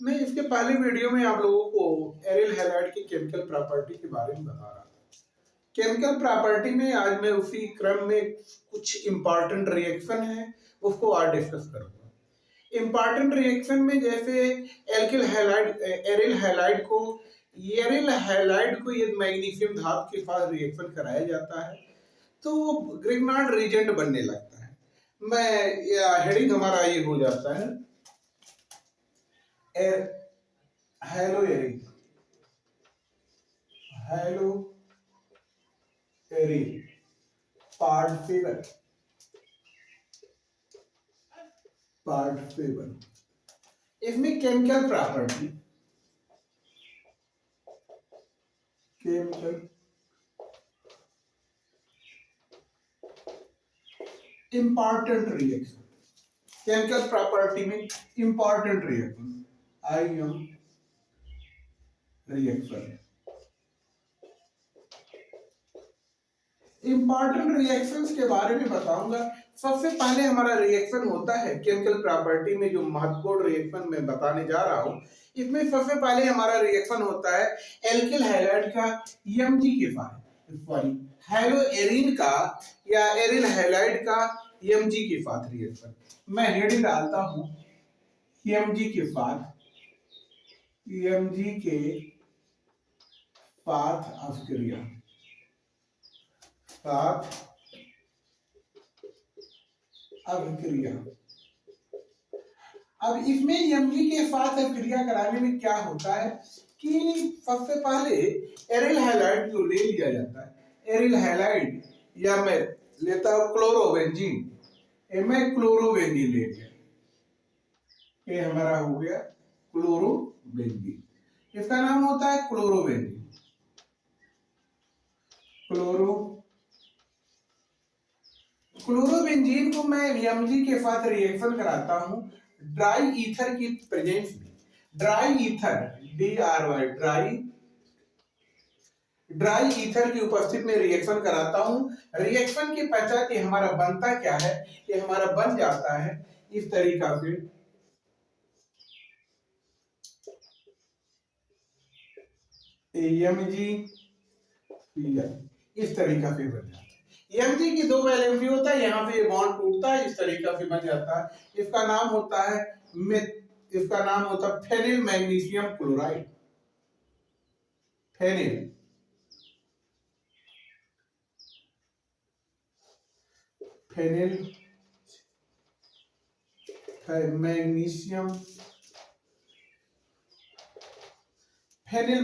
मैं इसके पहले वीडियो में आप लोगों को एरिल हैलाइड की केमिकल प्रॉपर्टी के बारे में बता रहा था। केमिकल प्रॉपर्टी में आज मैं उसी क्रम में कुछ इंपॉर्टेंट रिएक्शन है उसको आज डिस्कस करूंगा। इंपॉर्टेंट रिएक्शन में जैसे एल्किल हैलाइड एरिल हैलाइड को ये मैग्नीशियम धातु के साथ रिएक्शन कराया जाता है तो ग्रिग्नार्ड रीजेंट बनने लगता है। मैं हेडिंग हमारा ये हो जाता है हेलो एरिल पार्ट 7 इसमें chemical property important reaction chemical property में इंपॉर्टेंट रिएक्शन आईएम रिएक्शन इंपॉर्टेंट रिएक्शंस के बारे में बताऊंगा। सबसे पहले हमारा रिएक्शन होता है केमिकल प्रॉपर्टी में जो महत्वपूर्ण रिएक्शन मैं बताने जा रहा हूं, इसमें सबसे पहले हमारा रिएक्शन होता है एल्किल हैलाइड का एमजी के साथ, सॉरी हेलो एरिन का या एरिल हैलाइड का एमजी के साथ रिएक्शन। मैं हेडिंग डालता हूं एमजी के साथ, एमजी के साथ अभिक्रिया अभिक्रिया। अब इसमें एमजी के साथ अभिक्रिया कराने में क्या होता है कि सबसे पहले एरिल हैलाइड को ले लिया जाता है। एरिल हैलाइड या मैं लेता हूं क्लोरोबेंजीन, मैं क्लोरोबेंजीन ले लिया, ये हमारा हो गया क्लोरोबेंजीन। इसका नाम होता है क्लोरोबेंजीन। क्लोरोबेंजीन को मैं एमजी के साथ रिएक्शन कराता हूं ड्राई ईथर की प्रेजेंस में। ड्राई ईथर ड्राई ईथर की उपस्थिति में रिएक्शन कराता हूं। रिएक्शन के पश्चात ये हमारा बनता क्या है, ये हमारा बन जाता है इस तरीका से, एमजी इस तरीका से बन जाता है। एमजी की 2 वैलेंसी होता है, यहाँ पे ये बॉन्ड टूटता है, इस तरीका से बन जाता है। इसका नाम होता है phenyl magnesium chloride. Phenyl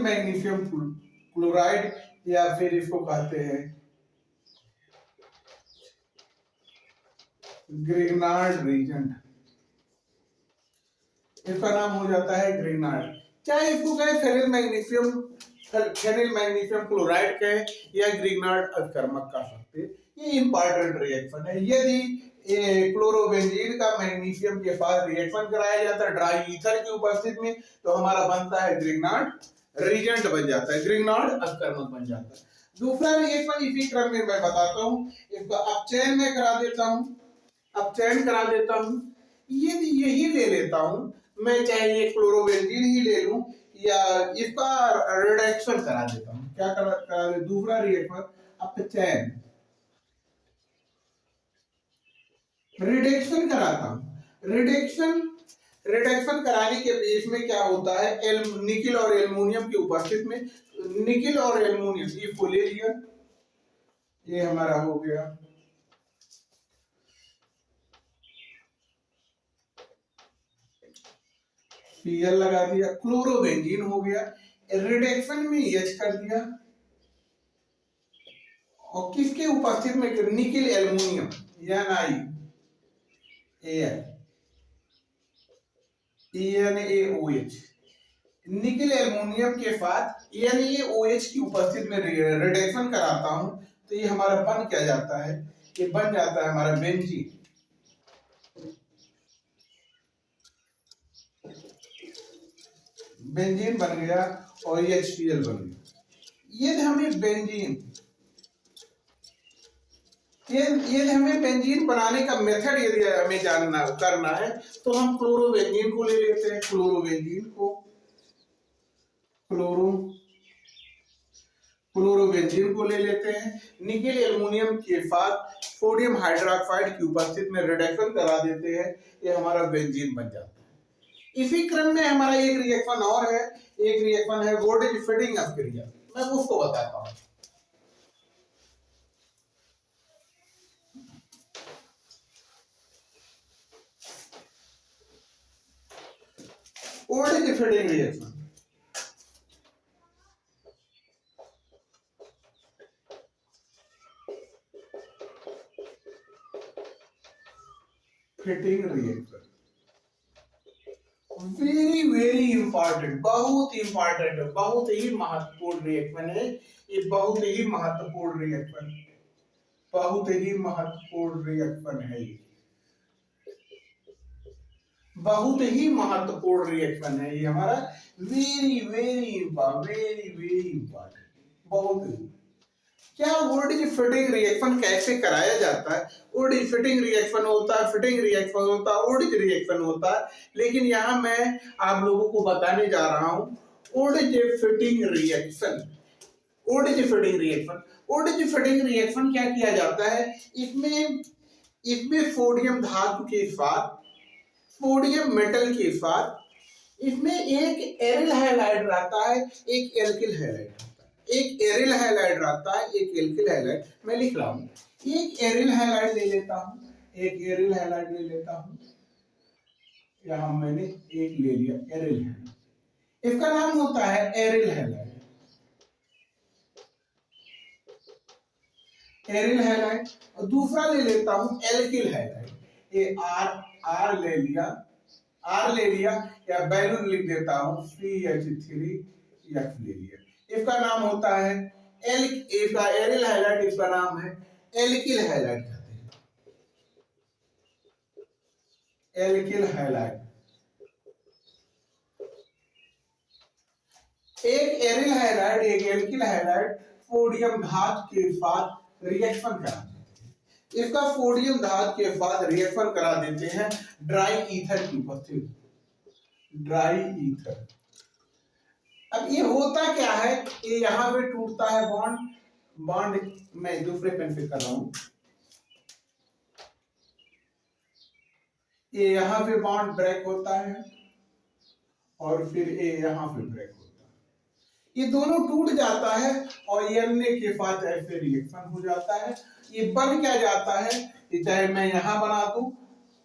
magnesium chloride या फिर इसको कहते हैं ग्रिग्नार्ड रीजेंट। इसका नाम हो जाता है ग्रिग्नार्ड। चाहे इसको कहे फेनिल मैग्नीशियम क्लोराइड कहे या ग्रिग्नार्ड अभिकर्मक कह सकते। ये इंपॉर्टेंट रिएक्शन है। यदि क्लोरोबेंजीन का मैग्नीशियम के साथ रिएक्शन कराया जाता है ड्राई ईथर की उपस्थिति में तो हमारा बनता है ग्रिग्नार्ड रीजेंट बन जाता है, ग्रिग्नार्ड अभिकर्मक बन जाता है। दूसरा रिएक्शन इसी क्रम में मैं बताता हूं, इसका अपचयन में करा देता हूं, अपचयन करा देता हूं। यदि यही ले लेता हूं मैं, चाहे ये क्लोरोबेंजीन ही ले लूं या इसका रिडक्शन करा देता हूं। क्या करा दे? दूसरा रिएक्शन अपचयन, रिडक्शन कराता हूं। रिडक्शन कराने के बीच में क्या होता है, निकिल और एल्युमिनियम की उपस्थिति में, निकिल और एल्युमिनियम इसको ले लिया, ये हमारा हो गया Cl लगा दिया, क्लोरोबेंजीन हो गया। रिडक्शन में H कर दिया और किसके उपस्थिति में, nickel aluminium NaOH, nickel aluminium के साथ NaOH की उपस्थिति में रिडक्शन कराता हूं तो ये हमारा बन क्या जाता है, ये बन जाता है हमारा बेंजीन। बेंजीन बन गया और HCl बन गया। यदि हमें बेंजीन बनाने का मेथड यदि हमें करना है तो हम क्लोरोबेंजीन को ले लेते हैं। क्लोरोबेंजीन को क्लोरो क्लोरोबेंजीन को ले लेते हैं। निकेल एल्युमिनियम के साथ सोडियम हाइड्रोक्साइड की उपस्थिति में रिडक्शन करा देते हैं, ये हमारा बेंजीन बन जाता है। इसी क्रम में हमारा एक रिएक्शन और है, एक रिएक्शन है वोल्टेज फीडिंग अभिक्रिया, मैं उसको बताता हूँ। Voltage feeding reaction, feeding reaction very important, बहुत इंपॉर्टेंट, बहुत ही महत्वपूर्ण रिएक्शन है ये, बहुत ही महत्वपूर्ण रिएक्शन, बहुत ही महत्वपूर्ण रिएक्शन है ये, बहुत ही महत्वपूर्ण रिएक्शन है ये हमारा, वेरी वेरी इंपॉर्टेंट, बहुत ही। क्या वोल्टेज फीडिंग रिएक्शन कैसे कराया जाता है? वोल्टेज फीडिंग रिएक्शन होता है, फीडिंग रिएक्शन होता है, वोल्टेज रिएक्शन होता है, लेकिन यहाँ मैं आप लोगों को बताने जा रहा हूँ voltage feeding reaction. Voltage feeding reaction, voltage feeding reaction क्या किया जाता है? इसमें सोडियम धातु के साथ, सोडियम मेटल के साथ इसमें एक एरिल हैलाइड रहता है, एक एल्किल हैलाइड, एक एरिल हैलाइड रहता है, एक एल्किल हैलाइड। मैं लिख रहा हूँ, एक एरिल हैलाइड ले लेता हूँ, एक एरिल हैलाइड ले लेता हूँ, यहां मैंने एक ले लिया एरिल हैलाइड, इसका नाम होता है एरिल हैलाइड, एरिल हैलाइड। और दूसरा ले लेता हूँ एल्किल हैलाइड, ये आर ले लिया, आर ले लिया, या बैलून लिख देता हूँ CH3F ले लिया, इसका नाम होता है इसका एरिल हैलाइड, इसका नाम है एल्किल हैलाइड कहते हैं, एल्किल हैलाइड। एक एरिल हैलाइड, एक एल्किल हैलाइड सोडियम धातु के साथ रिएक्शन कराते हैं, इसका सोडियम धातु के साथ रिएक्शन करा देते हैं ड्राई ईथर की उपस्थिति, ड्राई ईथर। अब ये होता क्या है, ये यहां पे टूटता है बॉन्ड, बॉन्ड मैं दूसरे पेन से कर रहा हूं, ये यहां पे बॉन्ड ब्रेक होता है और फिर ये यहां पे ब्रेक होता है, ये दोनों टूट जाता है और Na के साथ ऐसे रिएक्शन हो जाता है, ये बन क्या जाता है, चाहे मैं यहां बना दूं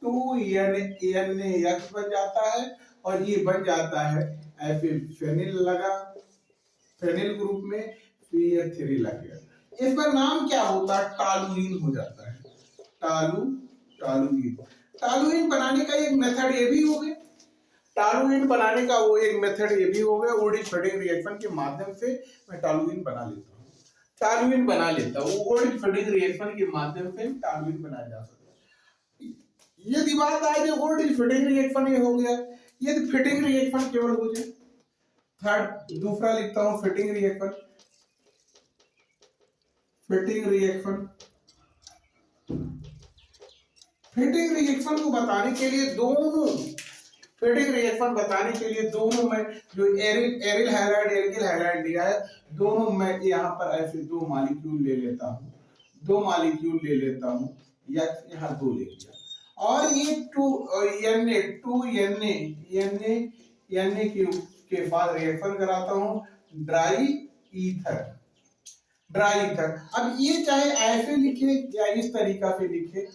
2NaX बन जाता है और ये बन जाता है ऐसे फेनिल लगा, फेनिल ग्रुप में CH3 लग गया, इसका नाम क्या होता है, टॉलुइन हो जाता है, टॉलुइन। टॉलुइन बनाने का एक मेथड ये भी हो गया, टॉलुइन बनाने का वो एक मेथड ये भी हो गया, वोल्टेज फीडिंग रिएक्शन के माध्यम से मैं टॉलुइन बना लेता हूँ, टॉलुइन बना लेता हूँ, वोल्टेज फीडिंग रिएक्शन के माध्यम से टॉलुइन बनाया जा सकता है। यदि बात आए जो वोल्टेज फीडिंग रिएक्शन ये हो गया, यदि फीडिंग रिएक्शन केवल हो जाए, थर्ड दूसरा लिखता हूँ feeding reaction, feeding reaction, feeding reaction को बताने के लिए दोनों, फीडिंग रिएक्शन बताने के लिए दोनों में जो एरिल हैलाइड एल्किल हैलाइड दिया है, दोनों में यहाँ पर ऐसे दो मॉलिक्यूल ले लेता हूँ, दो मॉलिक्यूल ले लेता हूँ, या यहाँ दो ले लिया, और ये Na के साथ रिएक्शन कराता हूँ ड्राई ईथर, ड्राई ईथर। अब ये चाहे ऐसे लिखे या इस तरीका से लिखे,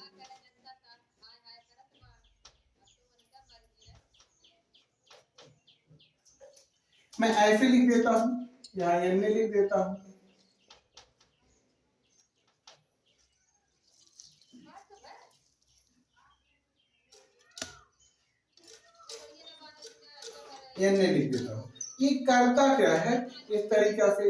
मैं ऐसे लिख देता हूं, यहाँ Na लिख देता हूं, Na लिख देता हूं। ये करता क्या है, इस तरीका से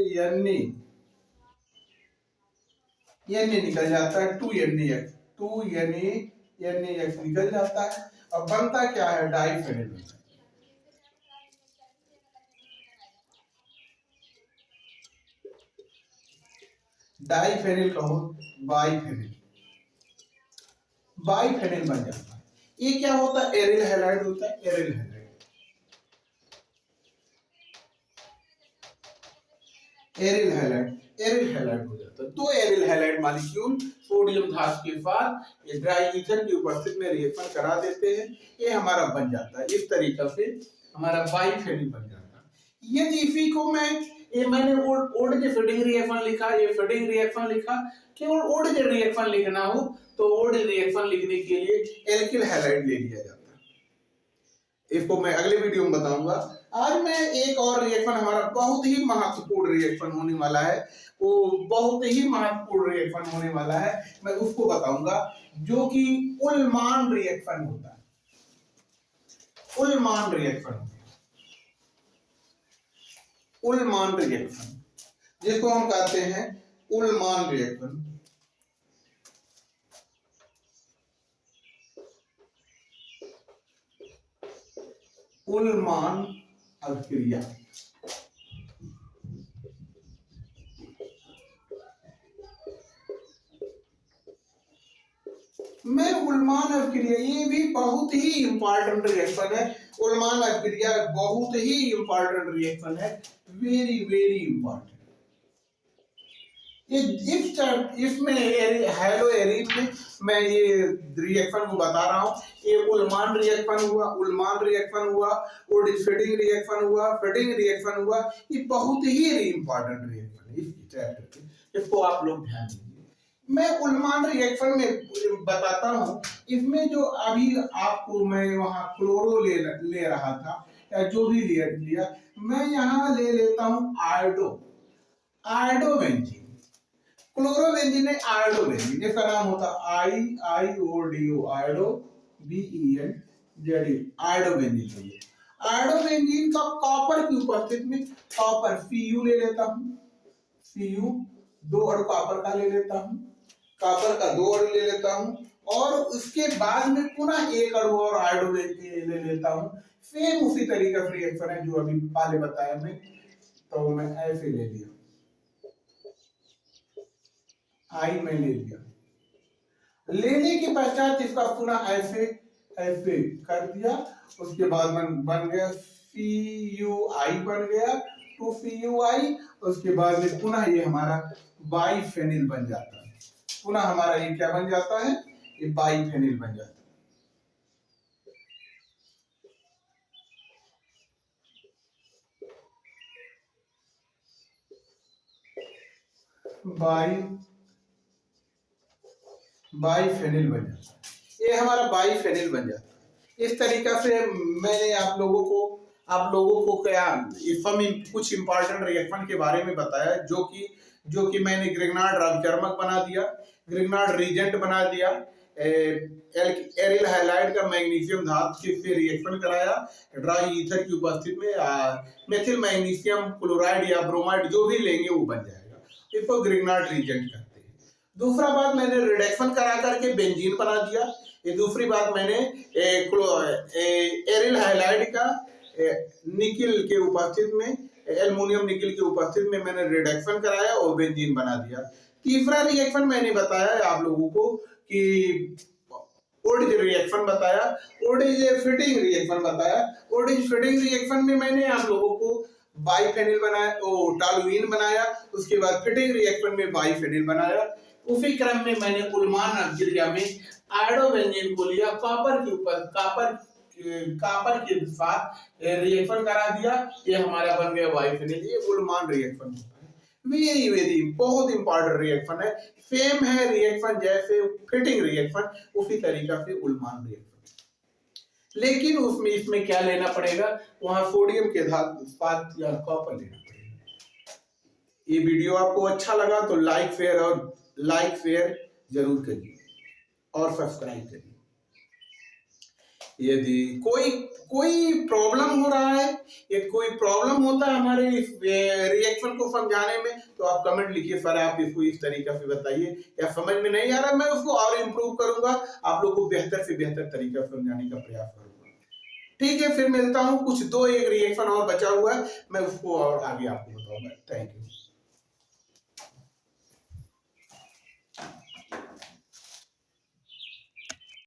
Na निकल जाता है 2NaX, 2NaX निकल जाता है, अब बनता क्या है, डाइफेनिल, डाइफेनिल कहो, बाइफेनिल, बाइफेनिल बन जाता है। ये क्या होता है, एरिल हैलाइड होता है, एरिल हैलाइड। एरिल हैलाइड हो जाता है। तो एरिल हैलाइड मॉलिक्यूल सोडियम धातु के साथ ये ड्राई ईथर की उपस्थिति में रिएक्शन करा देते हैं, ये हमारा बन जाता है। इस तरीका से हमारा बाइफेनिल बन जाता है। यदि इसी को मैंने ओड के फीडिंग रिएक्शन लिखा, ये फीडिंग रिएक्शन लिखा, केवल ओड के रिएक्शन लिखना हो तो ओड रिएक्शन लिखने के लिए एल्किल हैलाइड ले लिया जाता है। इसको मैं अगले वीडियो में बताऊंगा। आज मैं एक और रिएक्शन, हमारा बहुत ही महत्वपूर्ण रिएक्शन होने वाला है, वो बहुत ही महत्वपूर्ण रिएक्शन होने वाला है, मैं उसको बताऊंगा, जो कि उल्मान रिएक्शन होता है। उल्मान रिएक्शन, उल्मान रिएक्शन जिसको हम कहते हैं उल्मान रिएक्शन। उल्मान अभिक्रिया, मैं उल्मान अभिक्रिया, ये भी बहुत ही इंपॉर्टेंट रिएक्शन है। उल्मान अभिक्रिया बहुत ही इंपॉर्टेंट रिएक्शन है, वेरी वेरी इंपॉर्टेंट। इसमें हेलो एरिन में मैं ये रिएक्शन को बता रहा हूँ। ये उल्मान रिएक्शन हुआ, उल्मान रिएक्शन हुआ, और फीडिंग रिएक्शन हुआ, फीडिंग रिएक्शन हुआ। ये बहुत ही इंपॉर्टेंट रिएक्शन है इस चैप्टर के, इसको आप लोग ध्यान दीजिए। मैं उल्मान रिएक्शन में बताता हूँ। इसमें जो अभी आपको मैं वहाँ क्लोरो ले रहा था, या जो भी लिया, मैं यहाँ ले लेता हूँ आयोडोबेंजीन। क्लोरोबेंजीन है आयोडोबेंजीन, इसका नाम होता है IIODO, iodo BENZE, iodobenzene. Iodobenzene का कॉपर की उपस्थिति में कॉपर Cu ले लेता हूँ, Cu 2 अणु कॉपर का ले लेता हूँ, कॉपर का 2 अणु ले लेता हूँ, और उसके बाद में पुनः 1 अणु और आयोडोबेंजीन ले लेता हूँ। सेम उसी तरीके का रिएक्शन है जो अभी पहले बताया मैं, तो मैं ऐसे ले लिया, आई में ले लिया, लेने के पश्चात इसका पुनः ऐसे ऐसे कर दिया। उसके बाद बन गया CuI, बन गया 2CuI। उसके बाद में पुनः ये हमारा बाइफेनिल बन जाता है। पुनः हमारा ये क्या बन जाता है, ये बाइफेनिल बन जाता है। बाइफेनिल बन जाता है, ये हमारा बाइफेनिल बन जाता है। इस तरीका से मैंने आप लोगों को क्या कुछ इंपॉर्टेंट रिएक्शन के बारे में बताया, जो कि मैंने ग्रिग्नार्ड रामचर्मक बना दिया, ग्रिग्नार्ड रीजेंट बना दिया, एरिल हैलाइड का मैग्नीशियम धातु से रिएक्शन कराया, ड्राई ईथर की उपस्थिति में मेथिल मैग्नीशियम क्लोराइड या ब्रोमाइड जो भी लेंगे वो बन जाएगा, इसको ग्रिग्नार्ड रीजेंट करते हैं। दूसरा बात, मैंने रिडक्शन करा करके बेंजीन बना दिया। ये दूसरी बात, मैंने एरिल हैलाइड का निकिल के उपस्थिति में, एल्युमिनियम निकिल के उपस्थिति में मैंने रिडक्शन कराया और बेंजीन बना दिया। तीसरा रिएक्शन मैंने बताया आप लोगों को कि ओडिज रिएक्शन बताया, ओडिज फिटिंग रिएक्शन बताया। ओडिज फिटिंग रिएक्शन में मैंने आप लोगों को बाइफेनिल बनाया, टॉलुइन बनाया। उसके बाद फिटिंग रिएक्शन में बाइफेनिल बनाया। उसी क्रम में मैंने उल्मान अभिक्रिया में आयोडोबेंजीन को लिया, कॉपर के ऊपर कॉपर के साथ रिएक्शन करा दिया, ये हमारा बन गया बाइफेनिल। ये उल्मान रिएक्शन होता है, वेरी वेरी बहुत इंपॉर्टेंट रिएक्शन है। सेम है रिएक्शन जैसे फिटिंग रिएक्शन, उसी तरीका से उल्मान रिएक्शन, लेकिन उसमें इसमें क्या लेना पड़ेगा, वहां सोडियम के धातु या कॉपर लेना पड़ेगा। ये वीडियो आपको अच्छा लगा तो लाइक शेयर जरूर करिए और सब्सक्राइब करिए। यदि कोई प्रॉब्लम हो रहा है, यदि कोई प्रॉब्लम होता है हमारे इस रिएक्शन को समझाने में, तो आप कमेंट लिखिए, सर आप इसको इस तरीका से बताइए, या समझ में नहीं आ रहा, मैं उसको और इम्प्रूव करूंगा, आप लोग को बेहतर से बेहतर तरीका समझाने का प्रयास करूंगा। ठीक है, फिर मिलता हूं। कुछ 2-1 रिएक्शन और बचा हुआ है, मैं उसको और आगे आपको बताऊंगा। Thank you.